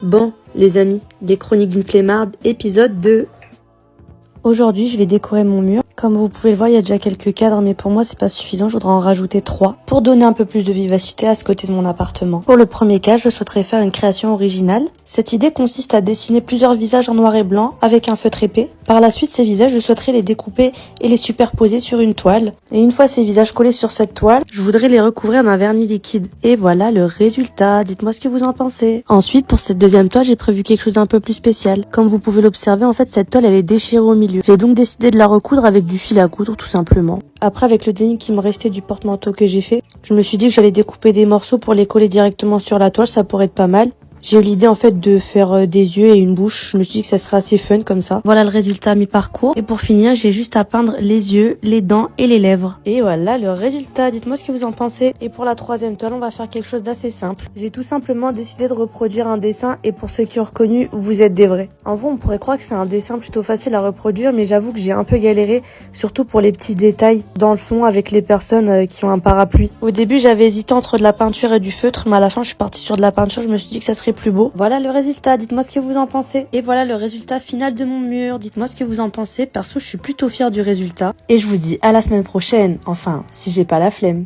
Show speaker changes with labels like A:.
A: Bon, les amis, les chroniques d'une flemmarde, épisode 2. Aujourd'hui, je vais décorer mon mur. Comme vous pouvez le voir, il y a déjà quelques cadres, mais pour moi, c'est pas suffisant. Je voudrais en rajouter 3 pour donner un peu plus de vivacité à ce côté de mon appartement. Pour le premier cas, je souhaiterais faire une création originale. Cette idée consiste à dessiner plusieurs visages en noir et blanc avec un feutre épais. Par la suite, ces visages, je souhaiterais les découper et les superposer sur une toile. Et une fois ces visages collés sur cette toile, je voudrais les recouvrir d'un vernis liquide. Et voilà le résultat. Dites-moi ce que vous en pensez. Ensuite, pour cette deuxième toile, j'ai prévu quelque chose d'un peu plus spécial. Comme vous pouvez l'observer, en fait, cette toile, elle est déchirée au milieu. J'ai donc décidé de la recoudre avec du fil à coudre, tout simplement. Après, avec le déni qui me restait du porte-manteau que j'ai fait, je me suis dit que j'allais découper des morceaux pour les coller directement sur la toile, ça pourrait être pas mal. J'ai eu l'idée en fait de faire des yeux et une bouche. Je me suis dit que ça serait assez fun comme ça. Voilà le résultat à mi-parcours. Et pour finir, j'ai juste à peindre les yeux, les dents et les lèvres. Et voilà le résultat. Dites-moi ce que vous en pensez. Et pour la troisième toile, on va faire quelque chose d'assez simple. J'ai tout simplement décidé de reproduire un dessin et pour ceux qui ont reconnu, vous êtes des vrais. En vrai, on pourrait croire que c'est un dessin plutôt facile à reproduire, mais j'avoue que j'ai un peu galéré, surtout pour les petits détails dans le fond avec les personnes qui ont un parapluie. Au début, j'avais hésité entre de la peinture et du feutre, mais à la fin, je suis partie sur de la peinture. Je me suis dit que ça serait plus beau. Voilà le résultat, dites-moi ce que vous en pensez. Et voilà le résultat final de mon mur, dites-moi ce que vous en pensez. Perso, je suis plutôt fière du résultat. Et je vous dis à la semaine prochaine, enfin, si j'ai pas la flemme.